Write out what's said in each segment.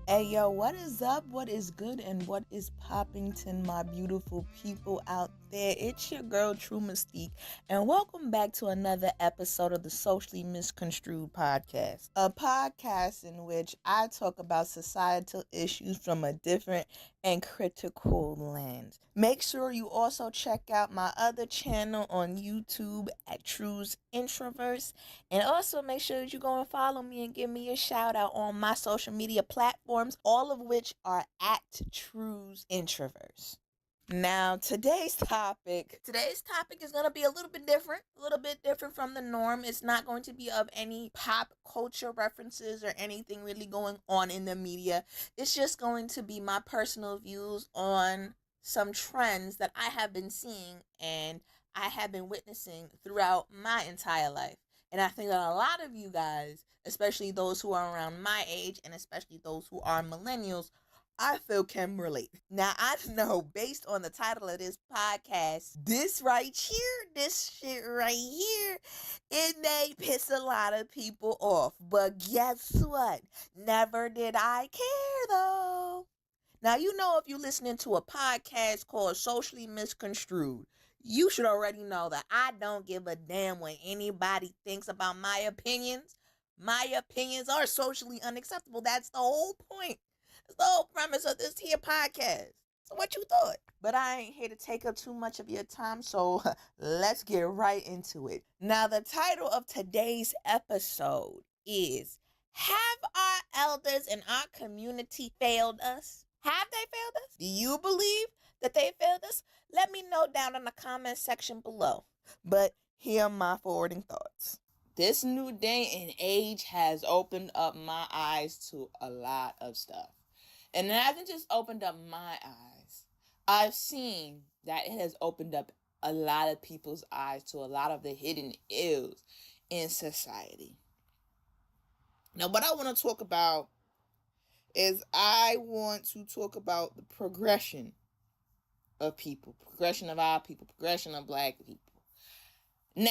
Hey yo, what is up? What is good and what is poppington, my beautiful people out there? It's your girl True Mystique, and welcome back to another episode of the Socially Misconstrued podcast. A podcast in which I talk about societal issues from a different and critical lens. Make sure you also check out my other channel on YouTube at True's Introverse. And also make sure that you go and follow me and give me a shout out on my social media platforms, all of which are at True's Introverse. Now, today's topic is going to be a little bit different from the norm. It's not going to be of any pop culture references or anything really going on in the media. It's just going to be my personal views on some trends that I have been seeing and I have been witnessing throughout my entire life. And I think that a lot of you guys, especially those who are around my age and especially those who are millennials, I feel can relate. Now, I know based on the title of this podcast, this shit right here, it may piss a lot of people off. But guess what? Never did I care though. Now, you know, if you're listening to a podcast called Socially Misconstrued, you should already know that I don't give a damn what anybody thinks about my opinions. My opinions are socially unacceptable. That's the whole point. That's the whole premise of this here podcast. So what you thought? But I ain't here to take up too much of your time, so let's get right into it. Now, the title of today's episode is, have our elders in our community failed us? Have they failed us? Do you believe that they failed us? Let me know down in the comment section below. But here are my forwarding thoughts. This new day and age has opened up my eyes to a lot of stuff. And it hasn't just opened up my eyes. I've seen that it has opened up a lot of people's eyes to a lot of the hidden ills in society. Now, what I want to talk about is I want to talk about the progression of people, progression of our people, progression of Black people. Now,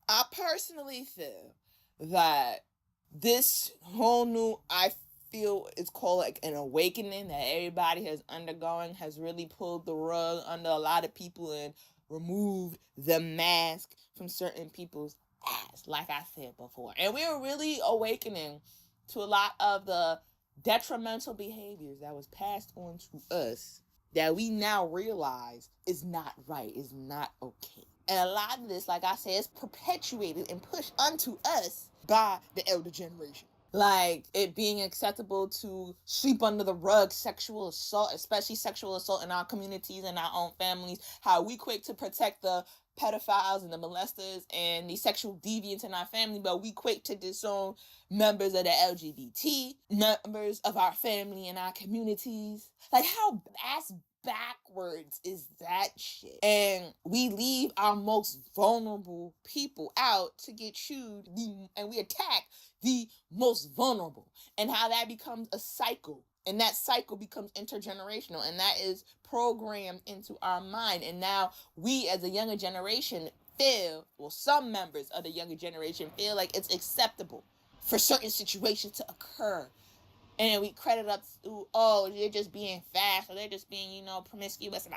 I personally feel that this whole new, I feel it's called like an awakening that everybody has undergoing, has really pulled the rug under a lot of people and removed the mask from certain people's ass, like I said before. And we're really awakening to a lot of the detrimental behaviors that was passed on to us that we now realize is not right, is not okay. And a lot of this, like I said, is perpetuated and pushed unto us by the elder generation. Like it being acceptable to sweep under the rug sexual assault, especially sexual assault in our communities and our own families. How we quick to protect the pedophiles and the molesters and the sexual deviants in our family, but we quick to disown members of the LGBT, members of our family and our communities. Like how ass backwards is that shit? And we leave our most vulnerable people out to get chewed, and we attack the most vulnerable, and how that becomes a cycle. And that cycle becomes intergenerational, and that is programmed into our mind. And now we as a younger generation feel, well, some members of the younger generation feel like it's acceptable for certain situations to occur. And we credit up to, oh, they're just being fast, or they're just being, promiscuous, and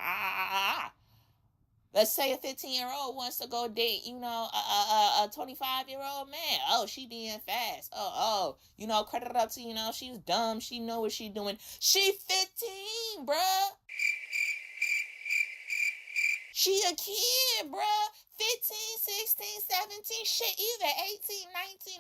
Let's say a 15-year-old wants to go date, a 25-year-old man. Oh, she being fast. Credit it up to, she's dumb. She know what she doing. She 15, bruh. She a kid, bruh. 15, 16, 17, shit, even 18,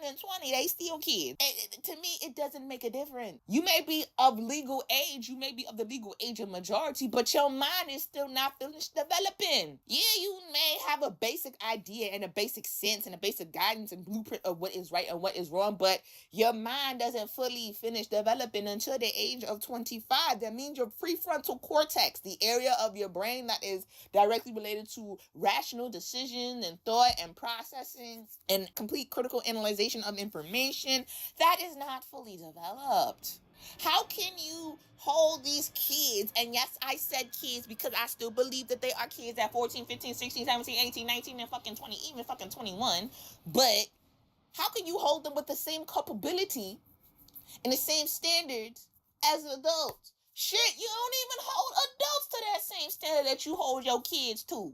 19, and 20, they still kids. To me, it doesn't make a difference. You may be of legal age, you may be of the legal age of majority, but your mind is still not finished developing. Yeah, you may have a basic idea and a basic sense and a basic guidance and blueprint of what is right and what is wrong, but your mind doesn't fully finish developing until the age of 25. That means your prefrontal cortex, the area of your brain that is directly related to rational decisions and thought and processing and complete critical analyzation of information, that is not fully developed. How can you hold these kids, and yes, I said kids because I still believe that they are kids at 14, 15, 16, 17, 18, 19, and fucking 20, even fucking 21, but how can you hold them with the same culpability and the same standards as adults. Shit, you don't even hold adults to that same standard that you hold your kids to.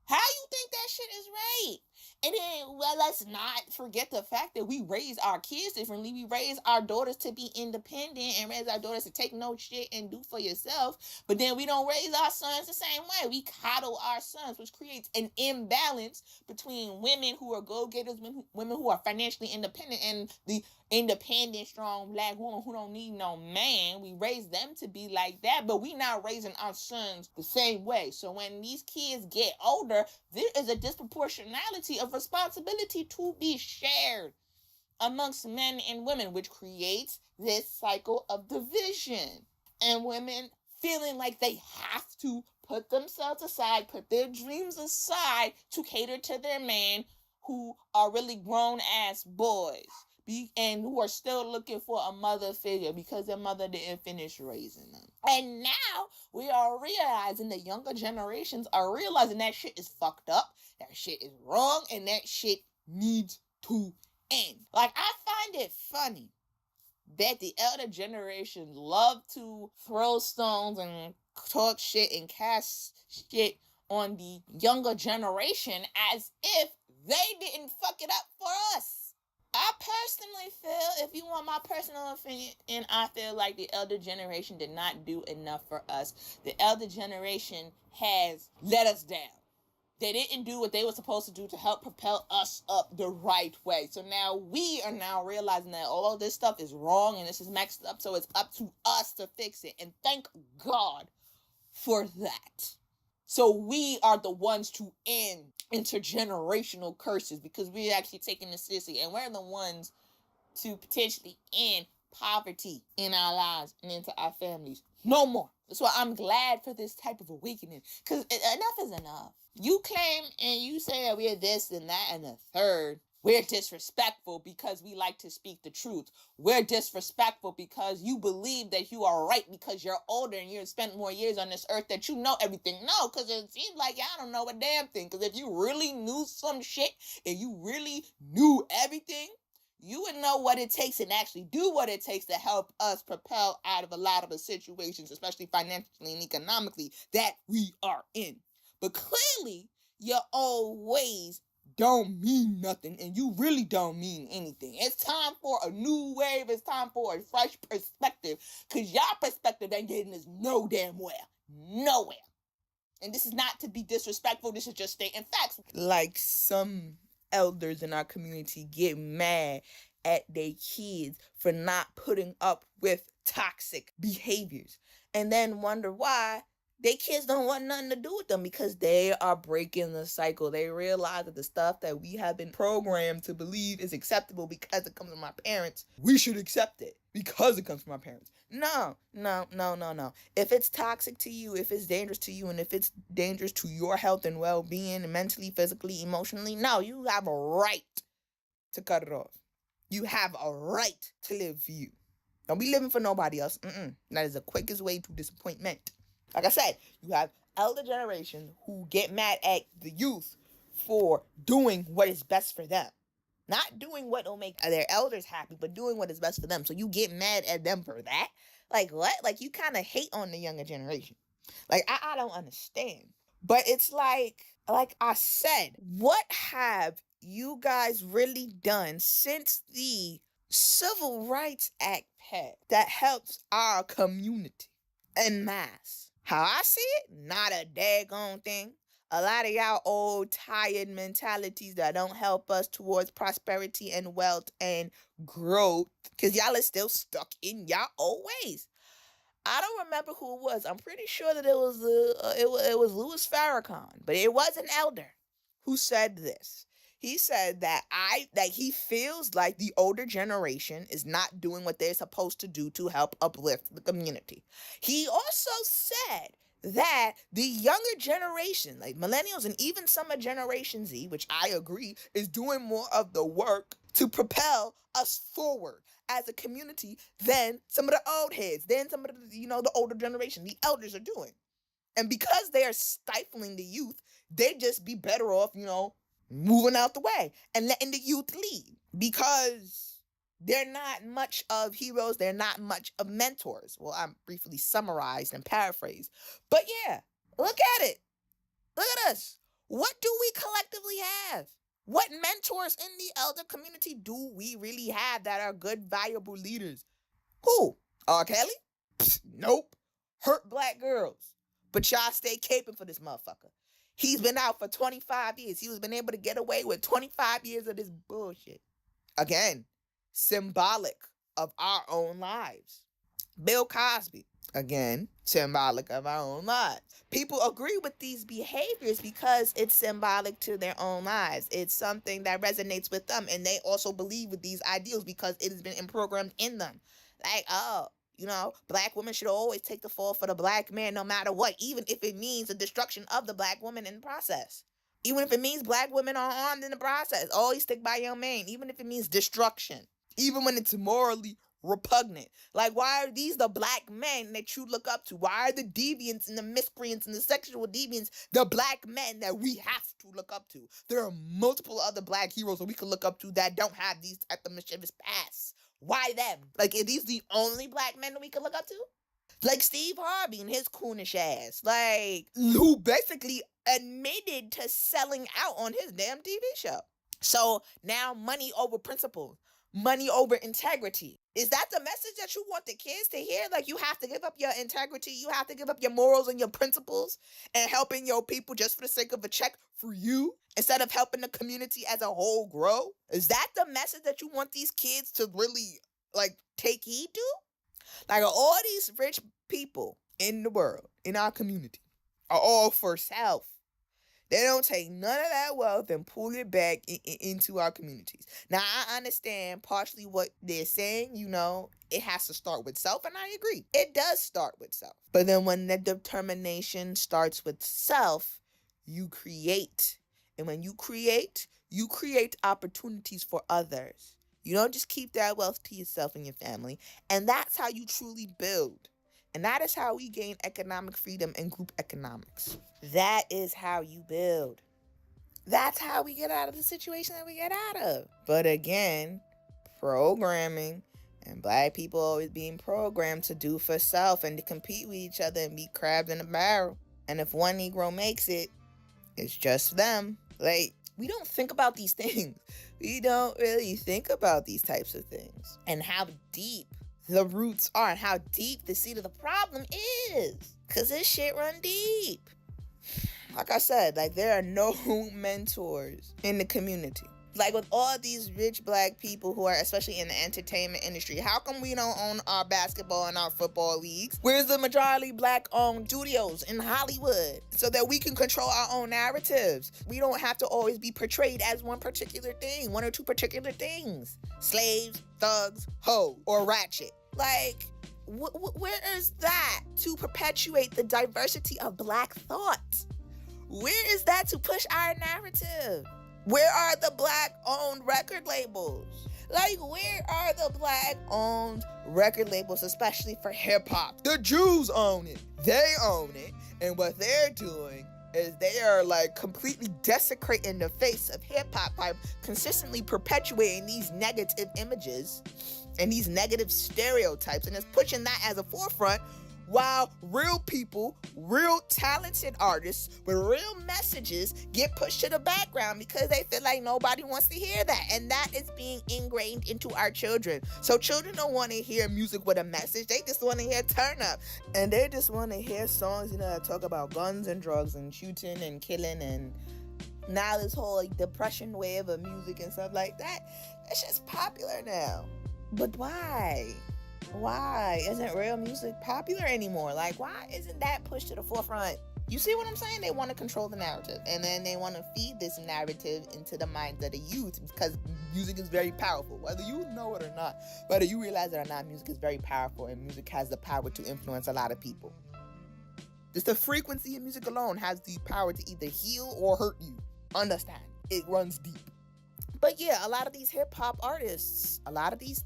How you think that shit is right? And then, well, let's not forget the fact that we raise our kids differently. We raise our daughters to be independent and raise our daughters to take no shit and do for yourself. But then we don't raise our sons the same way. We coddle our sons, which creates an imbalance between women who are go-getters, women who are financially independent, and the independent, strong black woman who don't need no man. We raise them to be like that, but we not raising our sons the same way. So when these kids get older, there is a disproportionality of responsibility to be shared amongst men and women, which creates this cycle of division. And women feeling like they have to put themselves aside, put their dreams aside to cater to their man, who are really grown ass boys and who are still looking for a mother figure because their mother didn't finish raising them. And now we are realizing, the younger generations are realizing that shit is fucked up, that shit is wrong, and that shit needs to end. Like, I find it funny that the elder generation love to throw stones and talk shit and cast shit on the younger generation as if they didn't fuck it up for us. I personally feel, if you want my personal opinion, and I feel like the elder generation did not do enough for us. The elder generation has let us down. They didn't do what they were supposed to do to help propel us up the right way. So now we are now realizing that all of this stuff is wrong and this is messed up. So it's up to us to fix it. And thank God for that. So we are the ones to end intergenerational curses, because we're actually taking this seriously. And we're the ones to potentially end poverty in our lives and into our families. No more. That's why I'm glad for this type of awakening. Because enough is enough. You claim and you say that we're this and that and the third. We're disrespectful because we like to speak the truth. We're disrespectful because you believe that you are right because you're older and you've spent more years on this earth that you know everything. No, because it seems like y'all don't know a damn thing. Because if you really knew some shit and you really knew everything, you would know what it takes and actually do what it takes to help us propel out of a lot of the situations, especially financially and economically, that we are in. But clearly, your old ways don't mean nothing, and you really don't mean anything. It's time for a new wave. It's time for a fresh perspective, because y'all perspective ain't getting us no damn where. Nowhere. And this is not to be disrespectful. This is just stating facts. Like, some elders in our community get mad at their kids for not putting up with toxic behaviors, and then wonder why they kids don't want nothing to do with them, because they are breaking the cycle. They realize that the stuff that we have been programmed to believe is acceptable because it comes from our parents, we should accept it because it comes from our parents. No. If it's toxic to you, if it's dangerous to you, and if it's dangerous to your health and well-being, mentally, physically, emotionally, no, you have a right to cut it off. You have a right to live for you. Don't be living for nobody else. That is the quickest way to disappointment. Like I said, you have elder generation who get mad at the youth for doing what is best for them. Not doing what will make their elders happy, but doing what is best for them. So you get mad at them for that? Like, what? Like, you kind of hate on the younger generation. Like, I don't understand. But it's like I said, what have you guys really done since the Civil Rights Act passed that helps our community en masse? How I see it, not a daggone thing. A lot of y'all old, tired mentalities that don't help us towards prosperity and wealth and growth, because y'all are still stuck in y'all old ways. I don't remember who it was. I'm pretty sure that it was Louis Farrakhan, but it was an elder who said this. He said that he feels like the older generation is not doing what they're supposed to do to help uplift the community. He also said that the younger generation, like millennials and even some of Generation Z, which I agree, is doing more of the work to propel us forward as a community than some of the old heads, than some of the, the older generation, the elders are doing. And because they are stifling the youth, they just be better off, moving out the way and letting the youth lead. Because They're not much of heroes. They're not much of mentors. Well, I'm briefly summarized and paraphrased. But yeah, look at it. Look at us. What do we collectively have? What mentors in the elder community do we really have that are good, valuable leaders? Who? R. Kelly? Psst, nope. Hurt black girls. But y'all stay caping for this motherfucker. He's been out for 25 years. He was been able to get away with 25 years of this bullshit. Again, symbolic of our own lives. Bill Cosby, again, symbolic of our own lives. People agree with these behaviors because it's symbolic to their own lives. It's something that resonates with them, and they also believe with these ideals because it has been programmed in them. Like, oh, black women should always take the fall for the black man no matter what, even if it means the destruction of the black woman in the process. Even if it means black women are harmed in the process, always stick by your man, even if it means destruction. Even when it's morally repugnant. Like, why are these the black men that you look up to? Why are the deviants and the miscreants and the sexual deviants the black men that we have to look up to? There are multiple other black heroes that we can look up to that don't have these type of mischievous pasts. Why them? Like, are these the only black men that we can look up to? Like Steve Harvey and his coonish ass. Like, who basically admitted to selling out on his damn TV show. So now money over principles. Money over integrity. Is that the message that you want the kids to hear? Like, you have to give up your integrity, you have to give up your morals and your principles and helping your people just for the sake of a check for you instead of helping the community as a whole grow? Is that the message that you want these kids to really, like, take heed to? Like, all these rich people in the world, in our community, are all for self. They don't take none of that wealth and pull it back into our communities. Now, I understand partially what they're saying. It has to start with self, and I agree. It does start with self. But then when the determination starts with self, you create. And when you create opportunities for others. You don't just keep that wealth to yourself and your family. And that's how you truly build. And that is how we gain economic freedom and group economics. That is how you build. That's how we get out of the situation that we get out of. But again, programming and black people always being programmed to do for self and to compete with each other and be crabs in a barrel. And if one Negro makes it, it's just them. Like, we don't think about these things. We don't really think about these types of things and how deep the roots are and how deep the seed of the problem is. Because this shit run deep. Like I said, like, there are no mentors in the community. Like, with all these rich black people who are especially in the entertainment industry, how come we don't own our basketball and our football leagues? Where's the majority black-owned studios in Hollywood so that we can control our own narratives? We don't have to always be portrayed as one particular thing, one or two particular things. Slaves, thugs, hoes, or ratchet. Like, where is that to perpetuate the diversity of black thought? Where is that to push our narrative? Where are the black-owned record labels? Like, where are the black-owned record labels, especially for hip-hop? The Jews own it. They own it. And what they're doing is they are, like, completely desecrating the face of hip-hop by consistently perpetuating these negative images and these negative stereotypes, and it's pushing that as a forefront, while real people, real talented artists with real messages get pushed to the background because they feel like nobody wants to hear that. And that is being ingrained into our children. So children don't want to hear music with a message. They just want to hear turn up. And they just want to hear songs, that talk about guns and drugs and shooting and killing and now this whole, like, depression wave of music and stuff like that. It's just popular now. But why? Why isn't real music popular anymore? Like, why isn't that pushed to the forefront? You see what I'm saying? They want to control the narrative, and then they want to feed this narrative into the minds of the youth because music is very powerful. Whether you know it or not, whether you realize it or not, music is very powerful, and music has the power to influence a lot of people. Just the frequency of music alone has the power to either heal or hurt you. Understand? It runs deep. But yeah, a lot of these hip-hop artists, nowadays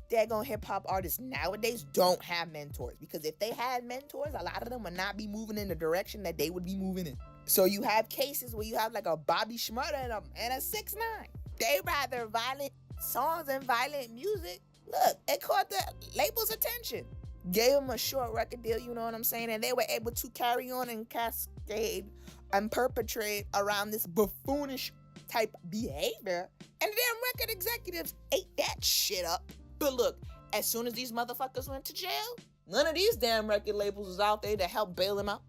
don't have mentors. Because if they had mentors, a lot of them would not be moving in the direction that they would be moving in. So you have cases where you have like a Bobby Shmurda and a 6ix9ine. They rather violent songs and violent music Look, it caught the label's attention. Gave them a short record deal, you know what I'm saying? And they were able to carry on and cascade and perpetrate around this buffoonish type behavior. And the damn record executives ate that shit up. But look, as soon as these motherfuckers went to jail, none of these damn record labels was out there to help bail them out.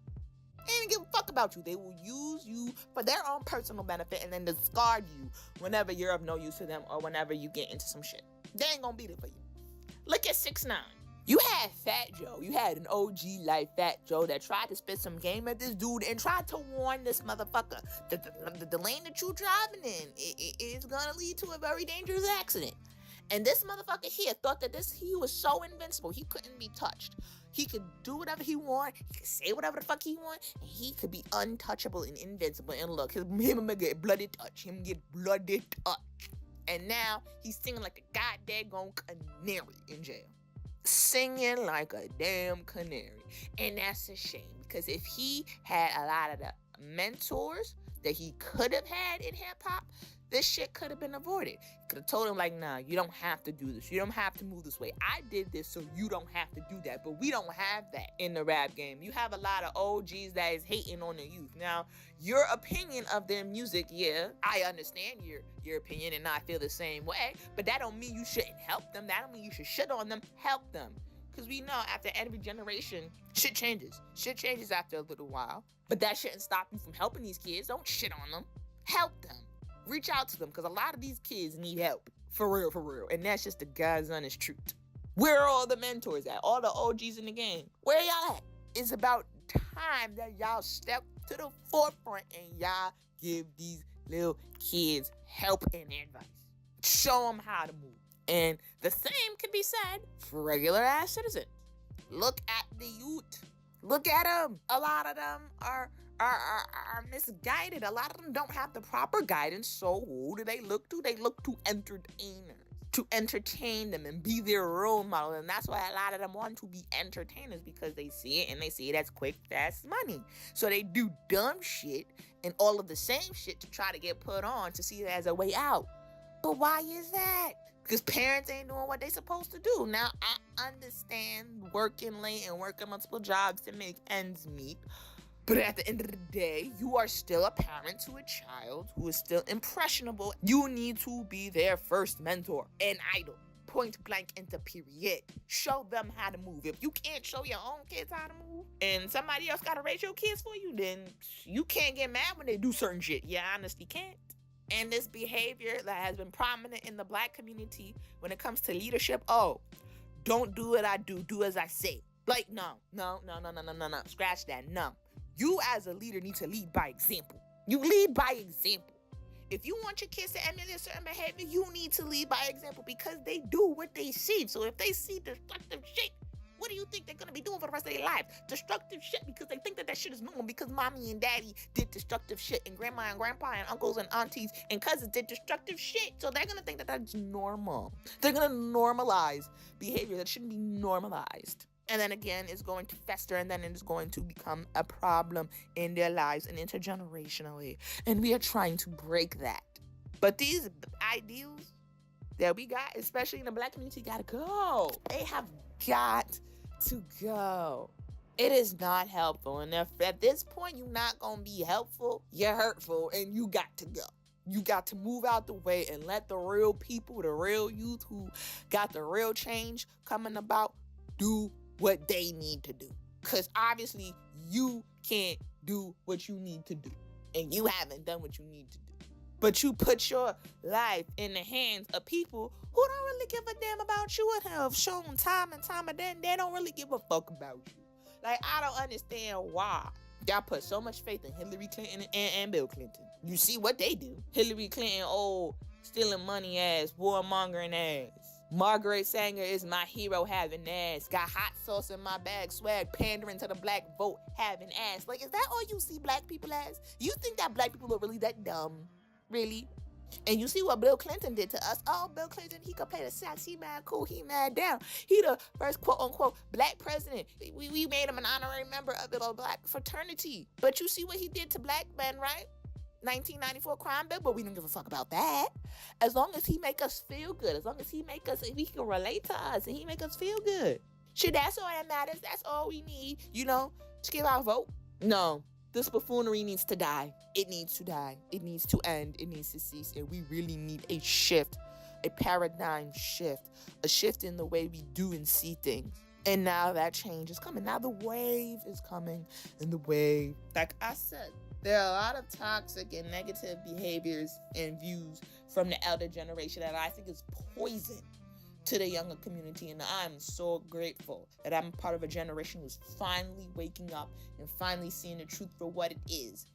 They didn't give a fuck about you. They will use you for their own personal benefit and then discard you whenever you're of no use to them or whenever you get into some shit. They ain't gonna be there for you. Look at 6ix9ine. You had Fat Joe. You had an OG like Fat Joe that tried to spit some game at this dude and tried to warn this motherfucker that the lane that you driving in is gonna lead to a very dangerous accident. And this motherfucker here thought that he was so invincible, he couldn't be touched. He could do whatever he want, he could say whatever the fuck he want, and he could be untouchable and invincible. And look, him get bloody touch, And now he's singing like a goddamn canary in jail. Singing like a damn canary. And that's a shame, because if he had a lot of the mentors that he could have had in hip-hop, this shit could have been avoided. He could have told him, like, nah, you don't have to do this. You don't have to move this way. I did this so you don't have to do that. But we don't have that in the rap game. You have a lot of OGs that is hating on the youth. Now, your opinion of their music, yeah, I understand your opinion and I feel the same way. But that don't mean you shouldn't help them. That don't mean you should shit on them. Help them. Because we know after every generation, shit changes. Shit changes after a little while. But that shouldn't stop you from helping these kids. Don't shit on them. Help them. Reach out to them, because a lot of these kids need help. For real, for real. And that's just the God's honest truth. Where are all the mentors at? All the OGs in the game? Where y'all at? It's about time that y'all step to the forefront and y'all give these little kids help and advice. Show them how to move. And the same can be said for regular ass citizens. Look at the youth. Look at them. A lot of them are misguided. A lot of them don't have the proper guidance. So who do they look to? They look to entertainers to entertain them and be their role model. And that's why a lot of them want to be entertainers, because they see it and they see it as quick, fast money. So they do dumb shit and all of the same shit to try to get put on to see it as a way out. But why is that? Because parents ain't doing what they supposed to do. Now, I understand working late and working multiple jobs to make ends meet. But at the end of the day, you are still a parent to a child who is still impressionable. You need to be their first mentor and idol. Point blank into period. Show them how to move. If you can't show your own kids how to move and somebody else got to raise your kids for you, then you can't get mad when they do certain shit. You honestly can't. And this behavior that has been prominent in the Black community when it comes to leadership, don't do what I do, do as I say. Like, no. Scratch that, no. You as a leader need to lead by example. You lead by example. If you want your kids to emulate certain behavior, you need to lead by example, because they do what they see. So if they see destructive shit, what do you think they're going to be doing for the rest of their lives? Destructive shit because they think that shit is normal, because mommy and daddy did destructive shit, and grandma and grandpa and uncles and aunties and cousins did destructive shit. So they're going to think that that's normal. They're going to normalize behavior that shouldn't be normalized. And then again, it's going to fester, and then it's going to become a problem in their lives and intergenerationally. And we are trying to break that. But these ideals that we got, especially in the Black community, gotta go. They have got to go. It is not helpful. And if at this point you're not gonna be helpful, you're hurtful, and you got to go. You got to move out the way and let the real people, the real youth who got the real change coming about, do what they need to do. Because obviously you can't do what you need to do. And you haven't done what you need to do. But you put your life in the hands of people who don't really give a damn about you and have shown time and time again they don't really give a fuck about you. Like, I don't understand why y'all put so much faith in Hillary Clinton and Bill Clinton. You see what they do. Hillary Clinton, stealing money ass, warmongering ass. Margaret Sanger is my hero having ass. Got hot sauce in my bag, swag, pandering to the Black vote having ass. Like, is that all you see Black people as? You think that Black people are really that dumb? Really? And you see what Bill Clinton did to us. Bill Clinton, he could play the sax. He mad cool. He mad down. He the first quote-unquote Black president. We made him an honorary member of the Black fraternity. But you see what he did to Black men, right? 1994 crime bill, but we don't give a fuck about that. As long as he make us feel good, as long as he make us, he can relate to us and he make us feel good. Shit, that's all that matters. That's all we need, to give our vote. No, this buffoonery needs to die. It needs to die. It needs to end. It needs to cease. And we really need a shift, a paradigm shift, a shift in the way we do and see things. And now that change is coming. Now the wave is coming. And the wave, like I said, there are a lot of toxic and negative behaviors and views from the elder generation that I think is poison to the younger community. And I'm so grateful that I'm part of a generation who's finally waking up and finally seeing the truth for what it is.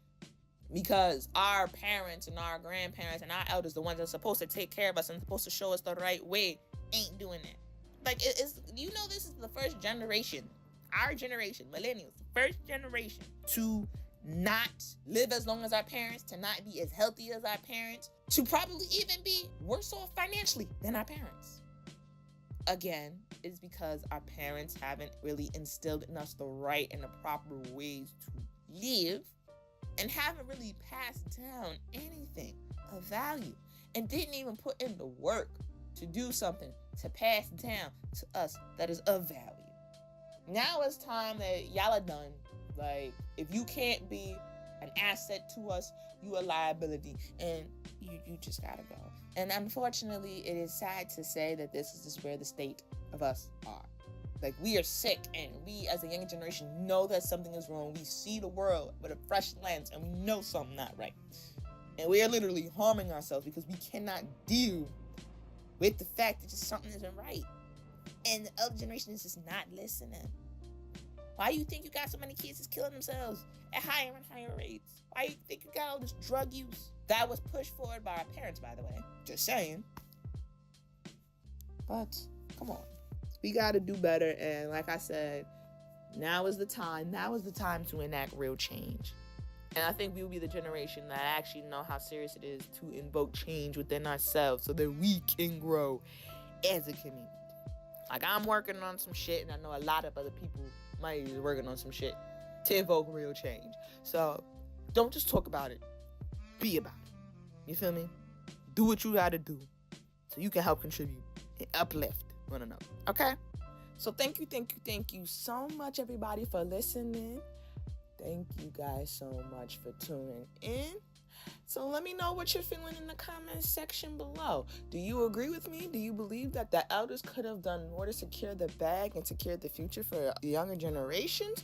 Because our parents and our grandparents and our elders, the ones that are supposed to take care of us and supposed to show us the right way, ain't doing that. Like, this is the first generation, our generation, millennials, first generation to not live as long as our parents, to not be as healthy as our parents, to probably even be worse off financially than our parents. Again, it's because our parents haven't really instilled in us the right and the proper ways to live and haven't really passed down anything of value and didn't even put in the work to do something to pass down to us that is of value. Now it's time that y'all are done. Like, if you can't be an asset to us, you a liability, and you just gotta go. And unfortunately, it is sad to say that this is just where the state of us are. Like, we are sick, and we as a younger generation know that something is wrong. We see the world with a fresh lens, and we know something not right. And we are literally harming ourselves because we cannot deal with the fact that just something isn't right. And the other generation is just not listening. Why you think you got so many kids that's killing themselves at higher and higher rates? Why you think you got all this drug use? That was pushed forward by our parents, by the way. Just saying. But, come on. We got to do better. And like I said, now is the time. Now is the time to enact real change. And I think we will be the generation that actually know how serious it is to invoke change within ourselves so that we can grow as a community. Like, I'm working on some shit, and I know a lot of other people might be working on some shit to invoke real change. So, don't just talk about it. Be about it. You feel me? Do what you gotta do so you can help contribute and uplift one another. Okay? So, thank you so much, everybody, for listening. Thank you guys so much for tuning in. So let me know what you're feeling in the comments section below. Do you agree with me? Do you believe that the elders could have done more to secure the bag and secure the future for the younger generations?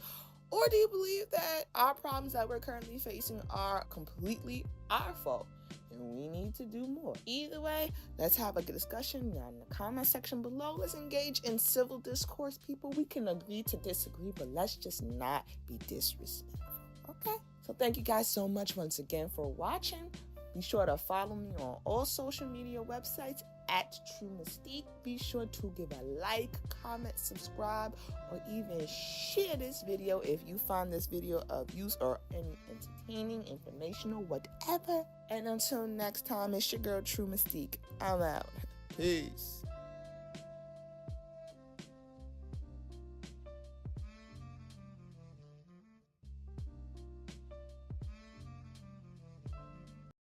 Or do you believe that our problems that we're currently facing are completely our fault and we need to do more? Either way, let's have a good discussion down in the comment section below. Let's engage in civil discourse, people. We can agree to disagree, but let's just not be disrespectful, okay? So thank you guys so much once again for watching. Be sure to follow me on all social media websites at True Mystique. Be sure to give a like, comment, subscribe, or even share this video if you find this video of use or any entertaining, informational, whatever. And until next time, it's your girl True Mystique. I'm out. Peace.